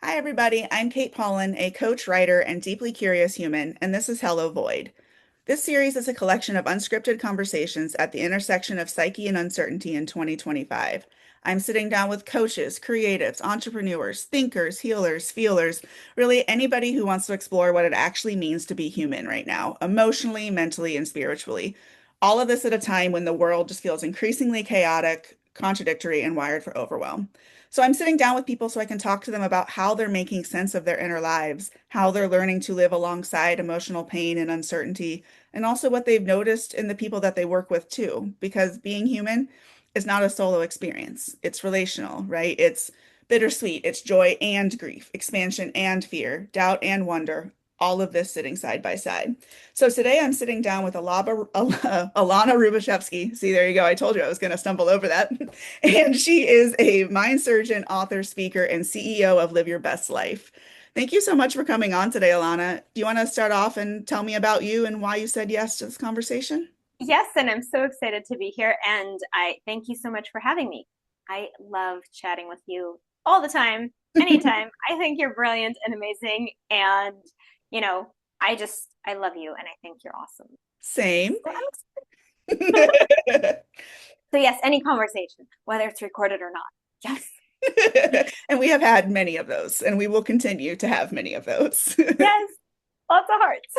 Hi, everybody. I'm Kate Pollan, a coach, writer, and deeply curious human, and this is Hello Void. This series is a collection of unscripted conversations at the intersection of psyche and uncertainty in 2025. I'm sitting down with coaches, creatives, entrepreneurs, thinkers, healers, feelers, really anybody who wants to explore what it actually means to be human right now, emotionally, mentally, and spiritually. All of this at a time when the world just feels increasingly chaotic, contradictory, and wired for overwhelm. So I'm sitting down with people so I can talk to them about how they're making sense of their inner lives, how they're learning to live alongside emotional pain and uncertainty, and also what they've noticed in the people that they work with too. Because being human is not a solo experience. It's relational, right? It's bittersweet, it's joy and grief, expansion and fear, doubt and wonder, all of this sitting side by side. So today I'm sitting down with Ilona Rubashevsky. See, there you go. I told you I was going to stumble over that. And she is a mind surgeon, author, speaker, and CEO of Live Your Best Life. Thank you so much for coming on today, Ilona. Do you want to start off and tell me about you and why you said yes to this conversation? Yes, and I'm so excited to be here. And I thank you so much for having me. I love chatting with you all the time, anytime. I think you're brilliant and amazing. And, you know, I love you and I think you're awesome. Same. So, so yes, any conversation, whether it's recorded or not. Yes, And we have had many of those, and we will continue to have many of those. yes, lots of hearts.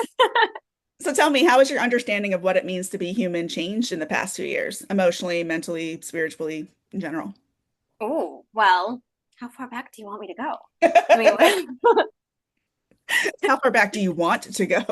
So tell me, how has your understanding of what it means to be human changed in the past 2 years, emotionally, mentally, spiritually, in general? Oh, well, how far back do you want me to go? I mean, How far back do you want to go?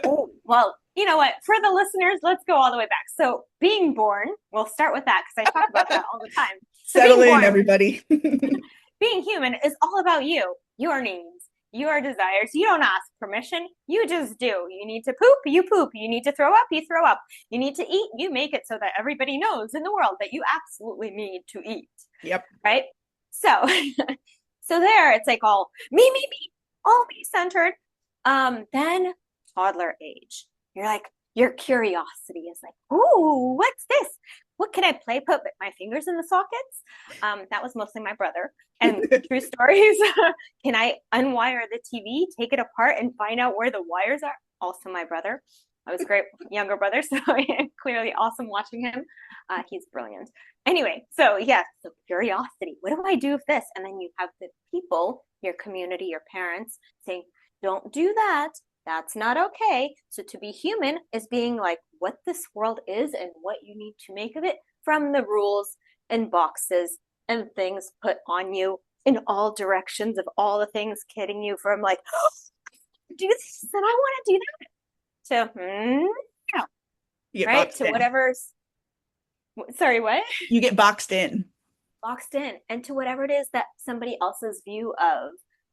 oh, well, you know what? For the listeners, let's go all the way back. So, being born, we'll start with that because I talk about that all the time. So, Settle being in, born, everybody. being human is all about you, your needs, your desires. You don't ask permission, you just do. You need to poop, you poop. You need to throw up, you throw up. You need to eat, you make it so that everybody knows in the world that you absolutely need to eat, Yep. right? So, so there, it's like all me, all me centered. Then toddler age. You're like, your curiosity is like, ooh, what's this? What can I play? Put my fingers in the sockets. That was mostly my brother. And true stories. Can I unwire the TV, take it apart, and find out where the wires are? Also, my brother. I was great younger brother, so clearly awesome watching him. He's brilliant. Anyway, so yes, so curiosity. What do I do with this? And then you have the people, your community, your parents saying, don't do that. That's not okay. So to be human is being like what this world is and what you need to make of it from the rules and boxes and things put on you in all directions of all the things kidding you from like, oh, do this and I want to do that. So, no, You get right? boxed To in. whatever's, sorry, what? You get boxed in. Boxed in and to whatever it is that somebody else's view of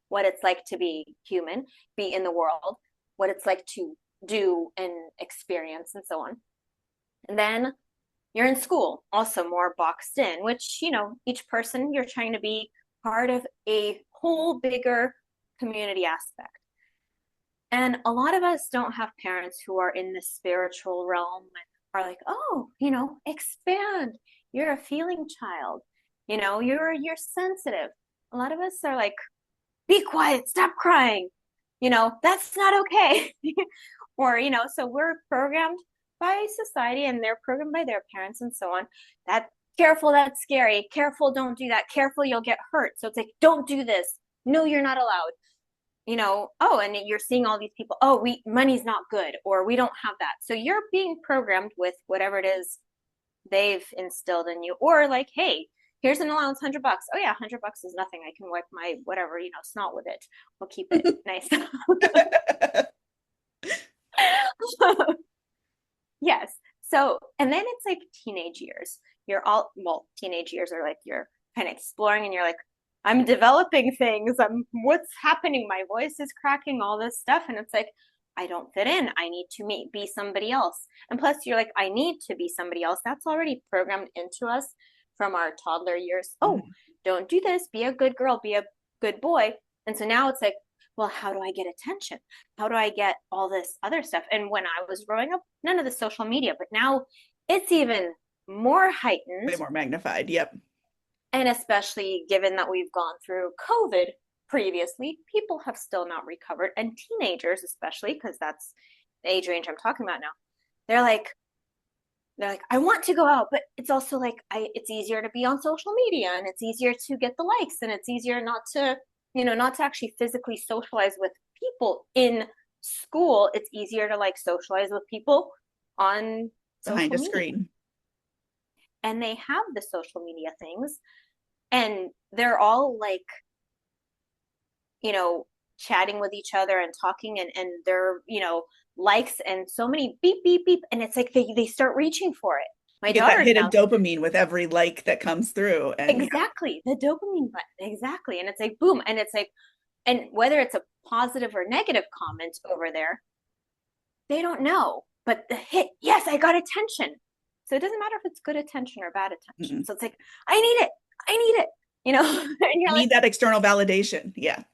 what it's like to be human, be in the world, what it's like to do and experience, and so on. And then you're in school, also more boxed in, which, each person you're trying to be part of a whole bigger community aspect. And a lot of us don't have parents who are in the spiritual realm and are like, oh, expand. You're a feeling child. You're sensitive. A lot of us are like, be quiet, stop crying. That's not okay. Or, so we're programmed by society and they're programmed by their parents and so on. That careful, that's scary. Careful, don't do that. Careful, you'll get hurt. So it's like, don't do this. No, you're not allowed. Oh, and you're seeing all these people, oh, money's not good, or we don't have that. So you're being programmed with whatever it is they've instilled in you. Or like, hey, here's an allowance, $100. Oh yeah, $100 is nothing. I can wipe my whatever, snot with it. We'll keep it nice. Yes. So, and then it's like teenage years. Teenage years are like you're kind of exploring and you're like, I'm developing things. What's happening? My voice is cracking, all this stuff. And it's like, I don't fit in. I need to be somebody else. And plus, you're like, I need to be somebody else. That's already programmed into us from our toddler years. Oh, don't do this. Be a good girl. Be a good boy. And so now it's like, well, how do I get attention? How do I get all this other stuff? And when I was growing up, none of the social media, but now it's even more heightened. Way more magnified. Yep. And especially given that we've gone through COVID previously, people have still not recovered. And teenagers, especially, because that's the age range I'm talking about now, they're like, I want to go out, but it's also like it's easier to be on social media and it's easier to get the likes and it's easier not to, not to actually physically socialize with people in school. It's easier to like socialize with people on Behind social a media. screen. And they have the social media things and they're all like, chatting with each other and talking and they're, likes and so many beep, beep, beep. And it's like they start reaching for it. My You get that daughter's hit of now dopamine with every like that comes through. And exactly the dopamine button. Exactly. And it's like, boom. And it's like, and whether it's a positive or negative comment over there, they don't know. But the hit, yes, I got attention. So it doesn't matter if it's good attention or bad attention. mm-mm. So it's like, I need it. I need it. And You you're like, need that external validation. Yeah.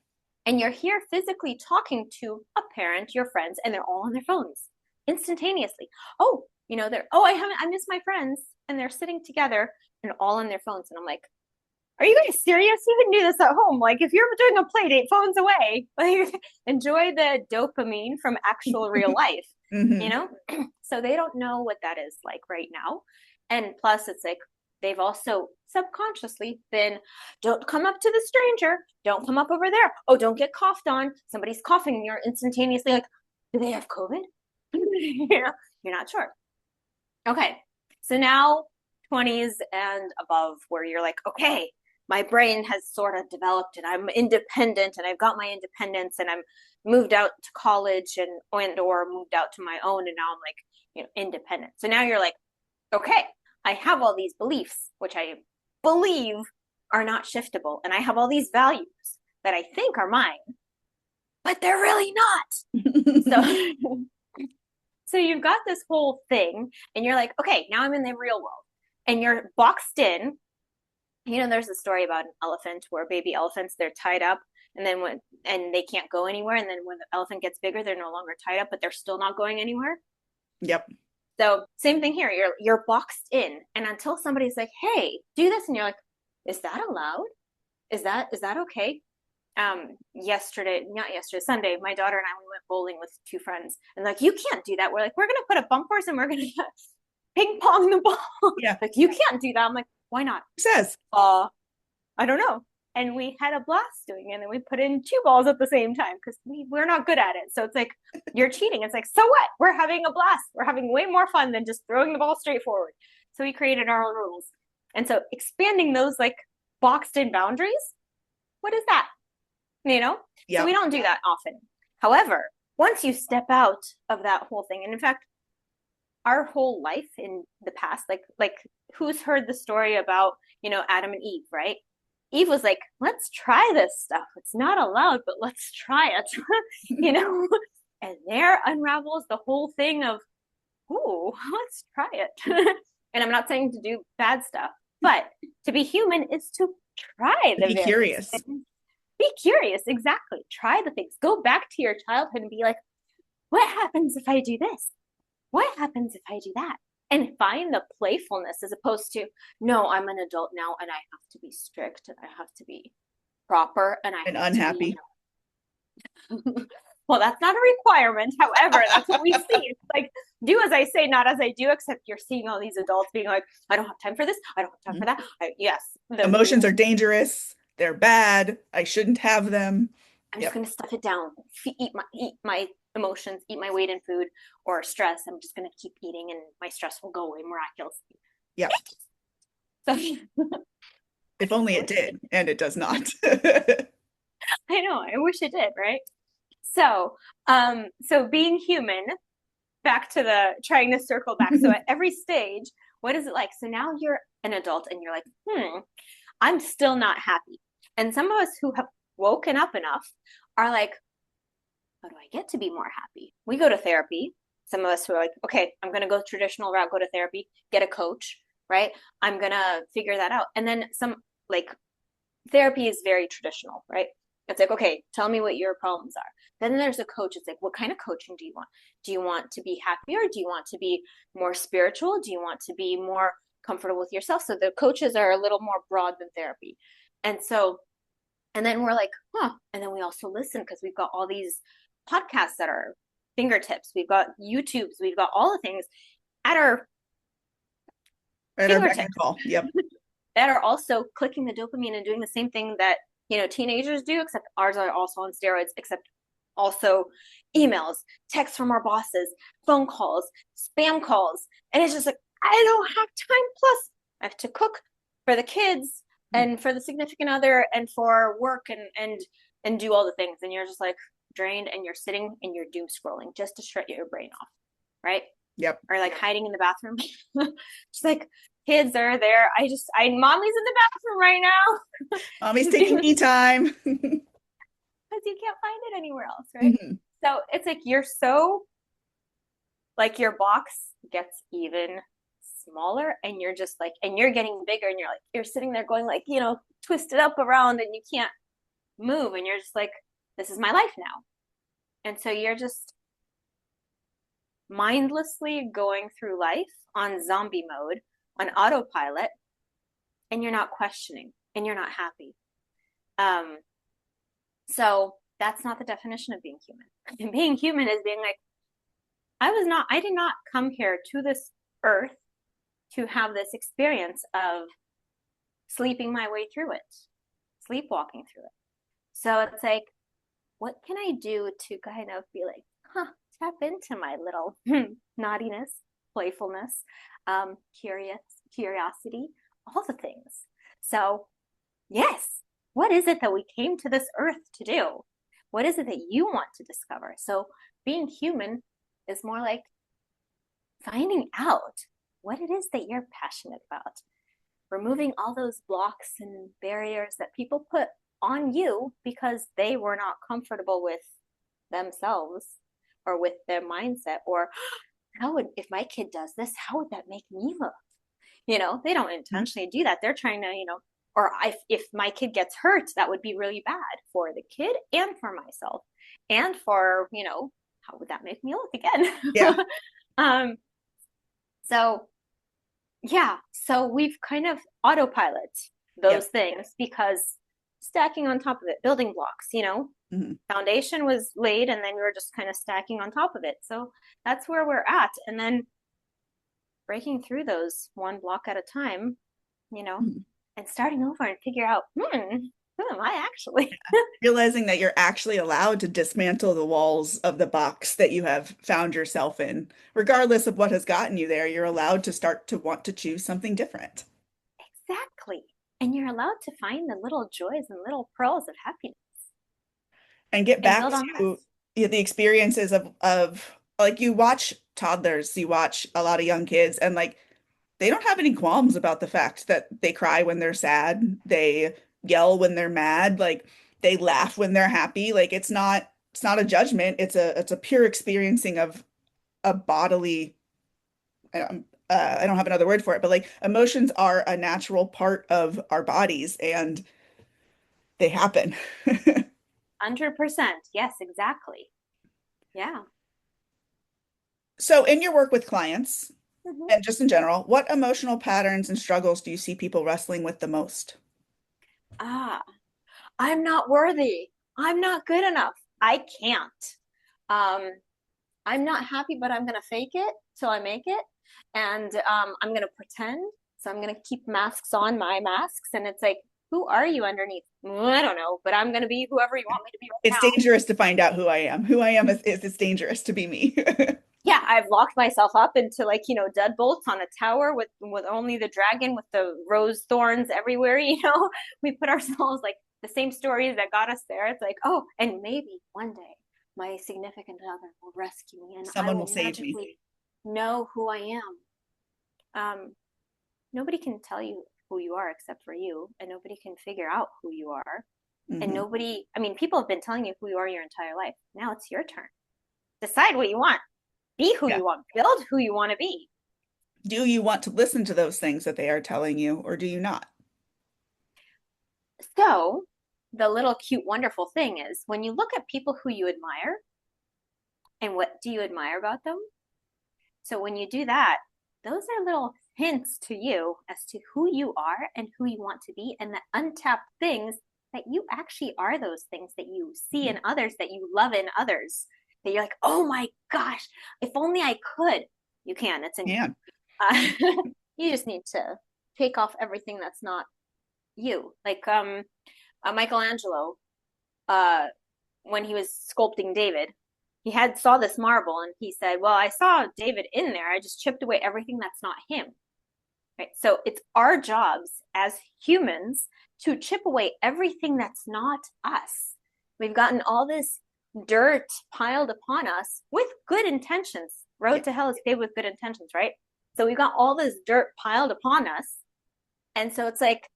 and you're here physically talking to a parent, your friends, and they're all on their phones instantaneously. Oh, I miss my friends, and they're sitting together and all on their phones. And I'm like, are you guys serious? You can do this at home. Like if you're doing a play date, phones away. Like enjoy the dopamine from actual real life, you Mm-hmm. know? So they don't know what that is like right now. And plus it's like they've also subconsciously been, don't come up to the stranger, don't come up over there. Oh, don't get coughed on. Somebody's coughing, and you're instantaneously like, do they have COVID? You're not sure. Okay. So now 20s and above, where you're like, okay, my brain has sort of developed and I'm independent and I've got my independence and I'm moved out to college and or moved out to my own and now I'm like, independent. So now you're like, okay, I have all these beliefs, which I believe are not shiftable. And I have all these values that I think are mine, but they're really not. So so you've got this whole thing and you're like, okay, now I'm in the real world and you're boxed in. There's a story about an elephant where baby elephants, they're tied up and then and they can't go anywhere. And then when the elephant gets bigger, they're no longer tied up, but they're still not going anywhere. Yep. So same thing here. You're boxed in. And until somebody's like, hey, do this, and you're like, is that allowed? Is that okay? Not yesterday, Sunday, my daughter and I, we went bowling with two friends and like, you can't do that. We're like, we're gonna put up bumpers and we're gonna ping pong the ball. Yeah. Like, you can't do that. I'm like, why not? Who says? I don't know. And we had a blast doing it. And then we put in two balls at the same time because we're not good at it. So it's like, you're cheating. It's like, so what? We're having a blast. We're having way more fun than just throwing the ball straight forward. So we created our own rules. And so expanding those like boxed in boundaries, what is that? So we don't do that often. However, once you step out of that whole thing, and in fact, our whole life in the past, like who's heard the story about, Adam and Eve, right? Eve was like, let's try this stuff. It's not allowed, but let's try it, and there unravels the whole thing of, ooh, let's try it. And I'm not saying to do bad stuff, but to be human is to try the Be various curious. things. Be curious, exactly. Try the things. Go back to your childhood and be like, what happens if I do this? What happens if I do that? And find the playfulness as opposed to, no, I'm an adult now and I have to be strict and I have to be proper and I And have unhappy. to be, well, that's not a requirement. However, that's what we see. It's like, do as I say, not as I do, except you're seeing all these adults being like, I don't have time for this. I don't have time for that. Yes. Emotions are dangerous. They're bad. I shouldn't have them. I'm just going to stuff it down, eat my emotions, eat my weight in food or stress. I'm just going to keep eating and my stress will go away miraculously. Yep. So If only it did, and it does not. I know, I wish it did, right? So being human, back to the trying to circle back. So at every stage, what is it like? So now you're an adult and you're like, I'm still not happy. And some of us who have woken up enough are like, how do I get to be more happy? We go to therapy. Some of us who are like, okay, I'm going to go traditional route, go to therapy, get a coach, right? I'm going to figure that out. And then some like therapy is very traditional, right? It's like, okay, tell me what your problems are. Then there's a coach. It's like, what kind of coaching do you want? Do you want to be happier? Do you want to be more spiritual? Do you want to be more comfortable with yourself? So the coaches are a little more broad than therapy. And And then we're like, huh. And then we also listen because we've got all these podcasts that are fingertips. We've got YouTubes. We've got all the things at our At our beck and fingertips call. Yep. that are also clicking the dopamine and doing the same thing that, teenagers do, except ours are also on steroids, except also emails, texts from our bosses, phone calls, spam calls. And it's just like, I don't have time. Plus, I have to cook for the kids and for the significant other and for work and do all the things. And you're just like drained and you're sitting and you're doom scrolling just to shut your brain off. Right. Yep. Or like hiding in the bathroom. Just like kids are there. Mommy's in the bathroom right now. Mommy's taking me time. Because you can't find it anywhere else, right? Mhm. So it's like you're so like your box gets even smaller and you're just like and you're getting bigger and you're sitting there going like, twisted up around and you can't move and you're just like, this is my life now. And so you're just mindlessly going through life on zombie mode, on autopilot, and you're not questioning and you're not happy. So that's not the definition of being human. And being human is being like, I did not come here to this earth to have this experience of sleeping my way through it, sleepwalking through it. So it's like, what can I do to kind of be like, tap into my little naughtiness, playfulness, curiosity, all the things. So, yes, what is it that we came to this earth to do? What is it that you want to discover? So, being human is more like finding out what it is that you're passionate about, removing all those blocks and barriers that people put on you because they were not comfortable with themselves or with their mindset, or if my kid does this, how would that make me look? They don't intentionally do that. They're trying to, or if my kid gets hurt, that would be really bad for the kid and for myself and for, how would that make me look again? Yeah. So yeah, so we've kind of autopilot those Yep. things because stacking on top of it, building blocks, Mhm. foundation was laid and then we were just kind of stacking on top of it. So that's where we're at. And then breaking through those one block at a time, you know, Mhm. and starting over and figure out, who am I actually? Realizing that you're actually allowed to dismantle the walls of the box that you have found yourself in. Regardless of what has gotten you there, you're allowed to start to want to choose something different Exactly. And you're allowed to find the little joys and little pearls of happiness and get and back build on to this. the experiences of like you watch toddlers, you watch a lot of young kids, and like they don't have any qualms about the fact that they cry when they're sad, they yell when they're mad, like they laugh when they're happy. Like it's not a judgment, it's a pure experiencing of a bodily I don't have another word for it, but like emotions are a natural part of our bodies and they happen. 100%. Yes, exactly. Yeah. So in your work with clients Mm-hmm. and just in general, what emotional patterns and struggles do you see people wrestling with the most? Ah, I'm not worthy. I'm not good enough. I can't. Um, I'm not happy, but I'm gonna fake it till I make it, and I'm gonna pretend. So I'm gonna keep masks on, my masks, and it's like, who are you underneath? I don't know, but I'm gonna be whoever you want me to be It's right dangerous to find out who I am. Who I am is it's dangerous to be me. yeah, I've locked myself up into like, deadbolts on a tower with only the dragon with the rose thorns everywhere, We put ourselves like the same stories that got us there. It's like, oh, and maybe one day my significant other will rescue me and I Someone will will save me. magically know who I am. Nobody can tell you who you are except for you, and nobody can figure out who you are. And Mhm. nobody, I mean, people have been telling you who you are your entire life. Now it's your turn. Decide what you want. Be who Yeah. you want, build who you want to be. Do you want to listen to those things that they are telling you, or do you not? So, the little cute, wonderful thing is when you look at people who you admire and what do you admire about them? So, when you do that, those are little hints to you as to who you are and who you want to be, and the untapped things that you actually are those things that you see in others, that you love in others, that you're like, oh my gosh, if only I could. You can, it's in you. Yeah. You just need to take off everything that's not you. Like Michelangelo, uh, when he was sculpting David, he had saw this marble and he said, well, I saw David in there. I just chipped away everything that's not him. Right. So it's our jobs as humans to chip away everything that's not us. We've gotten all this dirt piled upon us with good intentions. Yeah. Road to hell is paved with good intentions, right? So we've got all this dirt piled upon us. And so it's like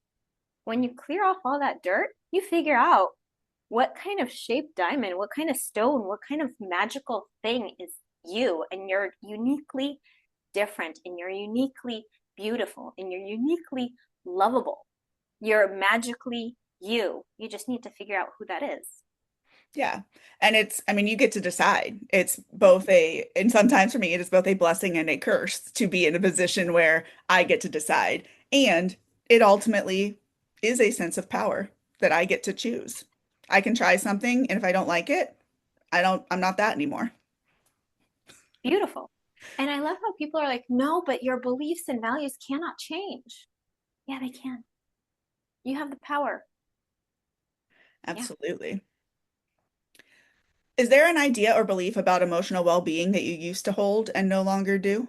when you clear off all that dirt, you figure out what kind of shaped diamond, what kind of stone, what kind of magical thing is you. And you're uniquely different and you're uniquely beautiful and you're uniquely lovable. You're magically you. You just need to figure out who that is. Yeah. And I mean, you get to decide. It's both and sometimes for me, it is both a blessing and a curse to be in a position where I get to decide. And it ultimately is a sense of power that I get to choose. I can try something, and if I don't like it, I'm not that anymore. Beautiful. And I love how people are like, no, but your beliefs and values cannot change. Yeah, they can. You have the power. Yeah. Absolutely. Is there an idea or belief about emotional well-being that you used to hold and no longer do?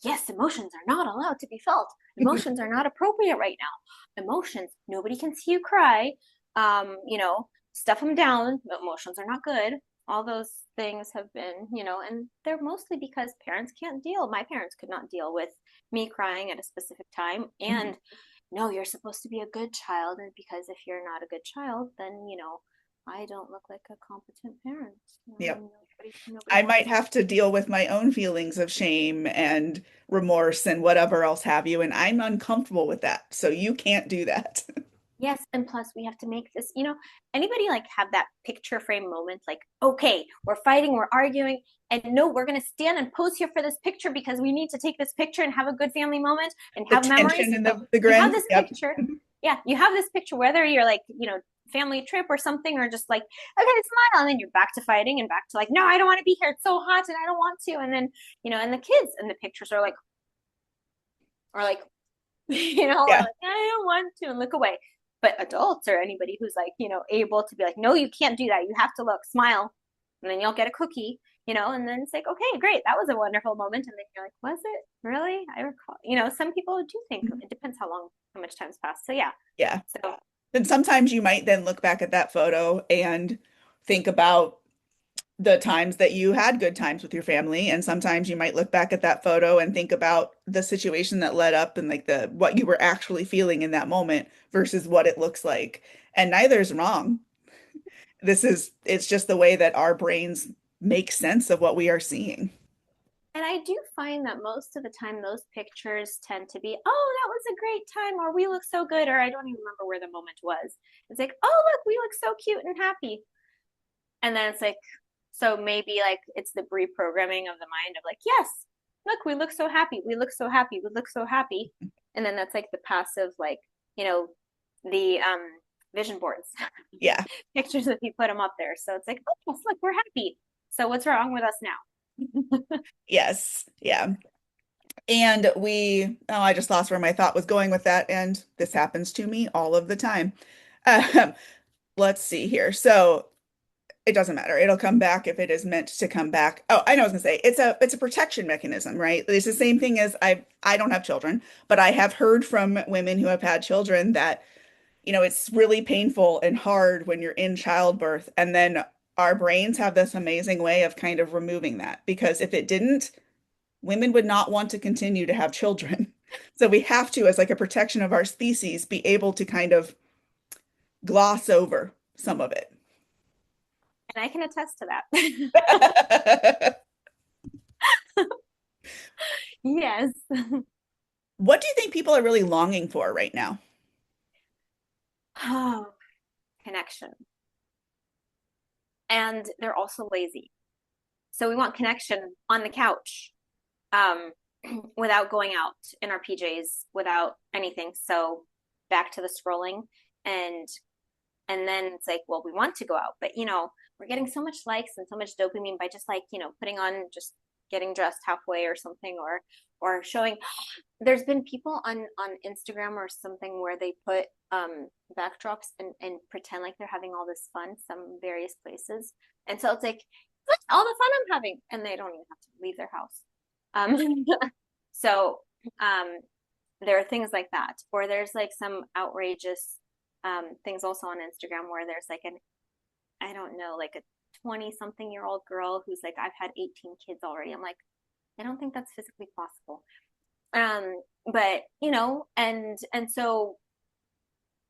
Yes, emotions are not allowed to be felt. Emotions are not appropriate right now. Emotions, nobody can see you cry. Stuff them down. Emotions are not good. All those things have been, and they're mostly because parents can't deal. My parents could not deal with me crying at a specific time. And no, you're supposed to be a good child. And because if you're not a good child, then, I don't look like a competent parent. Yep. Nobody I might wants. have to deal with my own feelings of shame and remorse and whatever else have you, and I'm uncomfortable with that. So you can't do that. Yes, and plus we have to make this, anybody like have that picture frame moment like, okay, we're fighting, we're arguing, and no, we're going to stand and pose here for this picture because we need to take this picture and have a good family moment and The have memories. tension and So the you have grin. this Yep. picture. Yeah, you have this picture, whether you're like, family trip or something, or just like, okay, smile, and then you're back to fighting and back to like, no, I don't want to be here. It's so hot and I don't want to. And then, and the kids and the pictures are like, or Yeah. like, I don't want to, and look away. But adults or anybody who's like, able to be like, no, you can't do that. You have to look, smile, and then you'll get a cookie, and then it's like, okay, great. That was a wonderful moment. And then you're like, was it really? I recall, some people do think it depends how much time's passed. So yeah. Yeah. So And sometimes you might then look back at that photo and think about the times that you had good times with your family. And sometimes you might look back at that photo and think about the situation that led up and like the what you were actually feeling in that moment versus what it looks like. And neither is wrong. It's just the way that our brains make sense of what we are seeing. and I do find that most of the time those pictures tend to be, oh, that was a great time, or we look so good, or I don't even remember where the moment was. It's like, oh, look, we look so cute and happy. And then it's like, so maybe like it's the reprogramming of the mind of like, yes, look, we look so happy. We look so happy. We look so happy. And then that's like the passive, like, the vision boards, Yeah. pictures that you put them up there. So it's like, oh, yes, look, we're happy. So what's wrong with us now? Yes. Yeah. And I just lost where my thought was going with that. And this happens to me all of the time. Um, let's see here. So it doesn't matter. It'll come back if it is meant to come back. Oh, I know what I was gonna say. It's a protection mechanism, right? It's the same thing as I don't have children, but I have heard from women who have had children that, it's really painful and hard when you're in childbirth. And then our brains have this amazing way of kind of removing that because if it didn't, women would not want to continue to have children. So we have to, as like a protection of our species, be able to kind of gloss over some of it. And I can attest to that. Yes. What do you think people are really longing for right now? Oh, connection. And they're also lazy. So we want connection on the couch, um, without going out in our PJs, without anything. So back to the scrolling. And And then it's like, well, we want to go out, but we're getting so much likes and so much dopamine by just like, putting on, just getting dressed halfway or something, or showing. There's been people on Instagram or something where they put backdrops and pretend like they're having all this fun some various places, and so it's like, look all the fun I'm having, and they don't even have to leave their house. So there are things like that, or there's like some outrageous things also on Instagram where there's like I don't know, like a 20 something year old girl who's like, I've had 18 kids already. I'm like, I don't think that's physically possible. But and so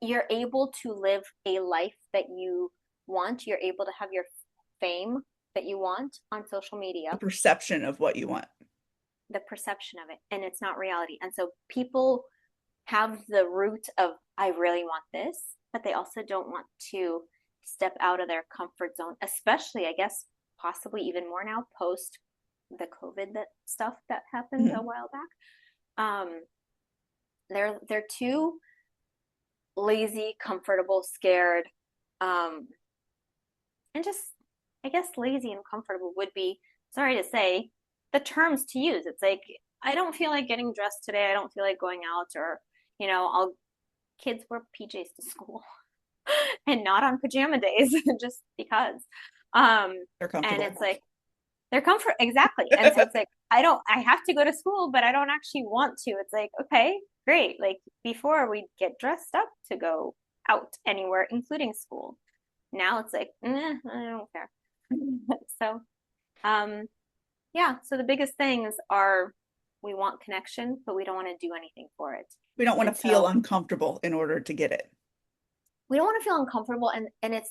you're able to live a life that you want. You're able to have your fame that you want on social The media, perception of what you want. the perception of it, and it's not reality. And so people have the root of, I really want this, but they also don't want to step out of their comfort zone, especially, I guess, possibly even more now post the COVID that stuff that happened Mm-hmm. a while back. They're too lazy, comfortable, scared, and just, I guess, lazy and comfortable would be, sorry to say, the terms to use. It's like, I don't feel like getting dressed today. I don't feel like going out, or I'll kids wear PJs to school and not on pajama days just because. Um, They're and comfortable. it's like, they're comfort, exactly. And so it's like, I have to go to school, but I don't actually want to. It's like, okay, great. Like before we get dressed up to go out anywhere, including school. Now it's like, I don't care. So, um, yeah. So the biggest things are, we want connection, but we don't want to do anything for it. We don't want to And feel so uncomfortable in order to get it. we don't want to feel uncomfortable, and it's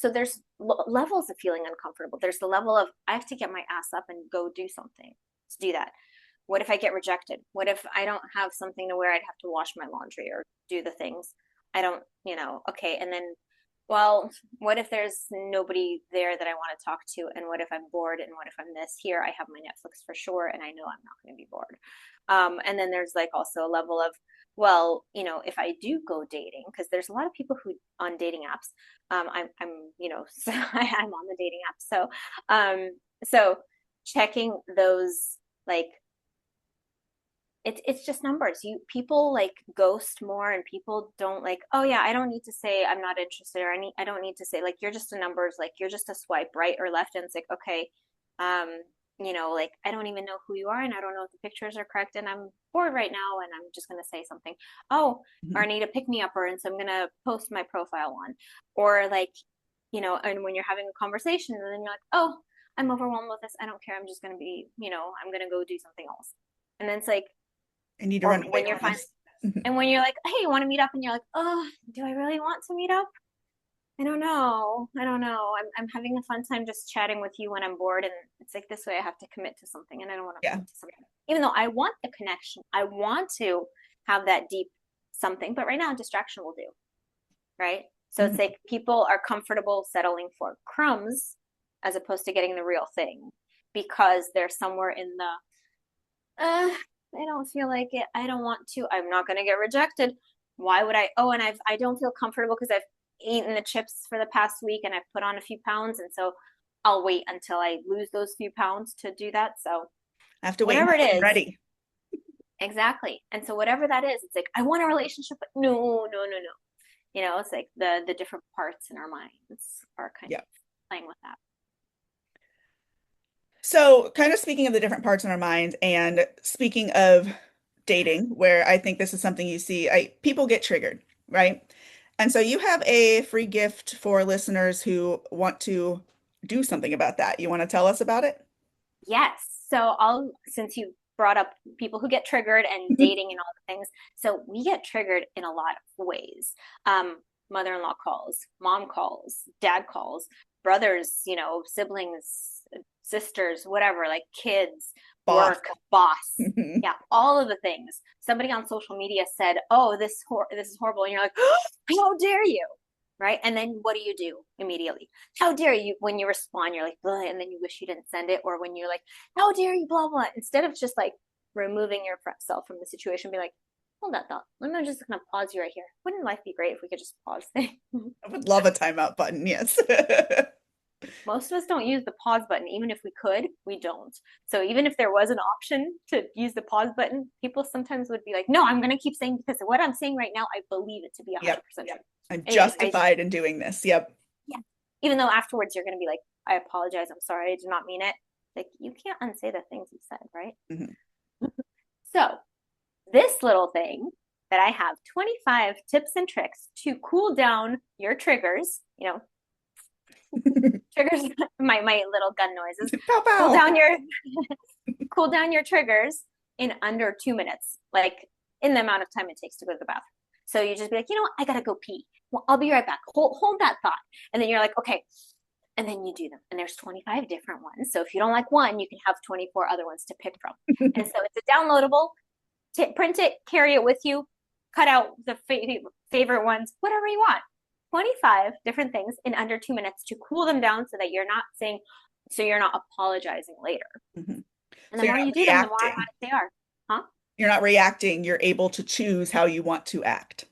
so there's levels of feeling uncomfortable. There's the level of, I have to get my ass up and go do something to do that. What if I get rejected? What if I don't have something to wear? I'd have to wash my laundry or do the things. I don't, okay. And then, well, what if there's nobody there that I want to talk to? And what if I'm bored? And what if I'm this? Here I have my Netflix for sure, and I know I'm not going to be bored. And then there's like also a level of, well, if I do go dating, because there's a lot of people who on dating apps, I'm so I'm on the dating app. So checking those, like, it's just numbers. People like ghost more, and people don't like, oh yeah, I don't need to say I'm not interested, or I don't need to say like, you're just a numbers, like you're just a swipe right or left, and it's like, okay, like, I don't even know who you are, and I don't know if the pictures are correct, and I'm bored right now, and I'm just gonna say something. Oh, or I Mhm. need a pick me upper, and so I'm gonna post my profile on, or like, and when you're having a conversation, and then you're like, oh, I'm overwhelmed with this, I don't care, I'm just gonna be, I'm gonna go do something else. And then it's like, I need to or run away when you're from fine, this. and when you're like, hey, you want to meet up, and you're like, oh, do I really want to meet up? I don't know. I'm having a fun time just chatting with you when I'm bored, and it's like, this way I have to commit to something, and I don't want to Yeah. commit to something, even though I want the connection, I want to have that deep something, but right now distraction will do, right? So it's Mhm. like people are comfortable settling for crumbs as opposed to getting the real thing, because they're somewhere in the, I don't feel like it. I don't want to. I'm not going to get rejected. Why would I? Oh, and I don't feel comfortable because I've eaten the chips for the past week and I've put on a few pounds, and so I'll wait until I lose those few pounds to do that. So I have to wait whatever until it I'm is, ready. exactly. And so whatever that is, it's like, I want a relationship, but no, no, no, no. It's like the different parts in our minds are kind of Yeah. playing with that. So, kind of speaking of the different parts in our mind, and speaking of dating, where I think this is something you see, people get triggered, right? And so you have a free gift for listeners who want to do something about that. You want to tell us about it? Yes. So since you brought up people who get triggered and dating and all the things, so we get triggered in a lot of ways. Mother-in-law calls, mom calls, dad calls, brothers, siblings, sisters, whatever, like kids, Boss. work, boss. Yeah, all of the things. Somebody on social media said, "Oh, this is horrible," and you're like, oh, "How dare you?" Right? And then what do immediately? How dare you? When you respond, you're like, blah, and then you wish you didn't send it. Or when you're like, how dare you, blah, blah. Instead of just like removing yourself from the situation, be like, hold that thought. I'm just gonna pause you right here. Wouldn't life be great if we could just pause things? I would love a timeout button, yes. Most of us don't use the pause button. Even if we could, we don't. So even if there was an option to use the pause button, people sometimes would be like, no, I'm going to keep saying because what I'm saying right now, I believe it to be Yep. 100% true. I'm Anyways, justified in doing this. Yep. yeah. Even though afterwards you're going to be like, I apologize. I'm sorry. I did not mean it. Like, you can't unsay the things you said, right? Mhm. So this little thing that I have 25 tips and tricks to cool down your triggers, triggers my little gun noises. Pow Cool pow. down your cool down your triggers in under 2 minutes, like in the amount of time it takes to go to the bathroom. So you just be like, you know what, I gotta go pee. Well, I'll be right back. Hold that thought. And then you're like, okay. And then you do them. And there's 25 different ones. So if you don't like one, you can have 24 other ones to pick from. And so it's a downloadable, print it, carry it with you, cut out the favorite ones, whatever you want. 25 different things in under 2 minutes to cool them down so that you're not saying, so you're not apologizing later. Mm-hmm. And So the you're more not you do them, the more reacting. automatic they are. Huh? You're not reacting. You're able to choose how you want to act.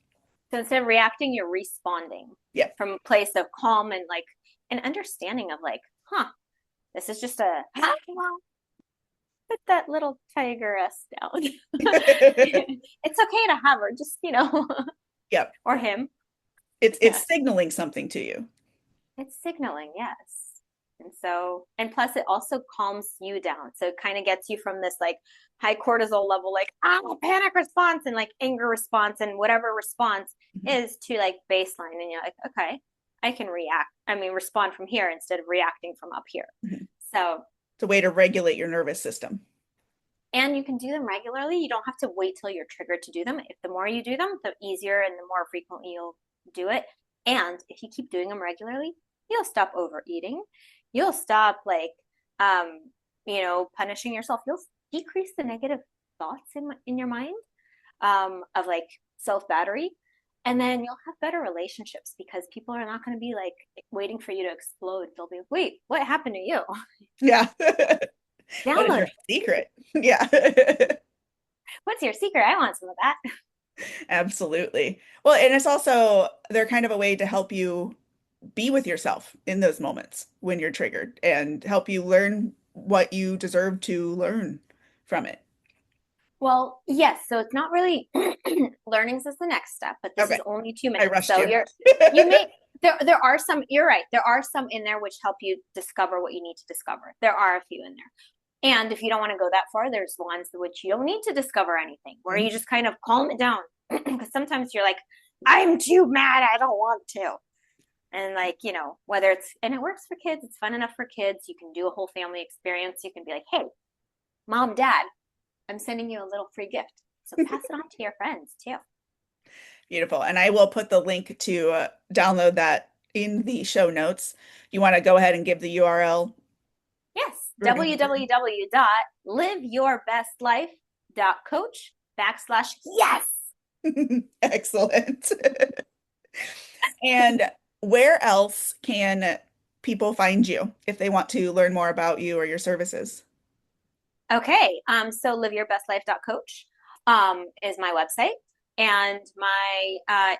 So instead of reacting, you're responding Yeah. from a place of calm and like an understanding of like, this is just a put that little tigeress down. It's okay to have her, just Yep. or him. It's Yeah. it's signaling something to you. It's signaling, yes. And plus it also calms you down. So it kind of gets you from this like high cortisol level, like, panic response and like anger response and whatever response Mhm. is to like baseline. And you're like, okay, I can respond from here instead of reacting from up here. Mhm. So, It's a way to regulate your nervous system. and you can do them regularly. You don't have to wait till you're triggered to do them. If the more you do them, the easier and the more frequently you'll do it. And if you keep doing them regularly, you'll stop overeating. You'll stop like punishing yourself. You'll decrease the negative thoughts in your mind of like self-battery. And then you'll have better relationships because people are not going to be like waiting for you to explode. They'll be, wait, what happened to you? Yeah. What is Download your it. secret? Yeah. What's your secret? I want some of that. Absolutely. Well, and it's also they're kind of a way to help you be with yourself in those moments when you're triggered and help you learn what you deserve to learn from it. Well, yes. So it's not really learnings is the next step, but this is Okay, only two I minutes. rushed So you. you may there are some. You're right. There are some in there which help you discover what you need to discover. There are a few in there, and if you don't want to go that far, there's ones which you don't need to discover anything, where you just kind of calm it down. Because sometimes you're like, I'm too mad. I don't want to. And like, whether and it works for kids, it's fun enough for kids. You can do a whole family experience. You can be like, hey, mom, dad, I'm sending you a little free gift. So pass it on to your friends too. Beautiful. And I will put the link to download that in the show notes. You want to go ahead and give the URL? Yes, Regarding- www.liveyourbestlife.coach/yes. Excellent. And where else can people find you if they want to learn more about you or your services? Okay, so liveyourbestlife.coach is my website, and my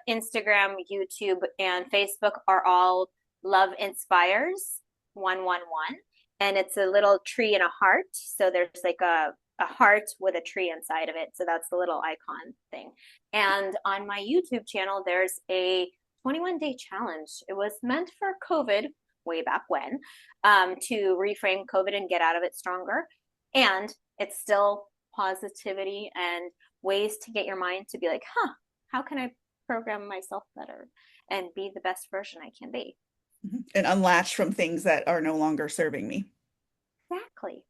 Instagram, YouTube, and Facebook are all Love Inspires 111, and it's a little tree and a heart. So there's like a heart with a tree inside of it. So that's the little icon thing. And on my YouTube channel, there's a 21-day challenge. It was meant for COVID way back when, to reframe COVID and get out of it stronger. And it's still positivity and ways to get your mind to be like, how can I program myself better and be the best version I can be? And unlatch from things that are no longer serving me. Exactly.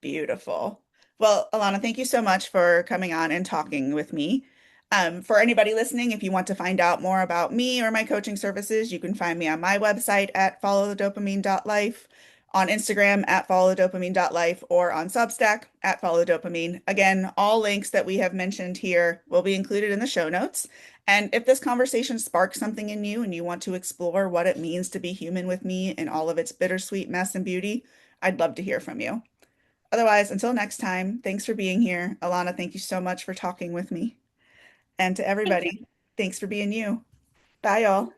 Beautiful. Well, Ilona, thank you so much for coming on and talking with me. For anybody listening, if you want to find out more about me or my coaching services, you can find me on my website at followthedopamine.life, on Instagram at followthedopamine.life, or on Substack at followdopamine. Again, all links that we have mentioned here will be included in the show notes. And if this conversation sparks something in you and you want to explore what it means to be human with me in all of its bittersweet mess and beauty, I'd love to hear from you. Otherwise, until next time, thanks for being here. Ilona, thank you so much for talking with me. And to Thank you. everybody, thanks for being you. Bye, y'all.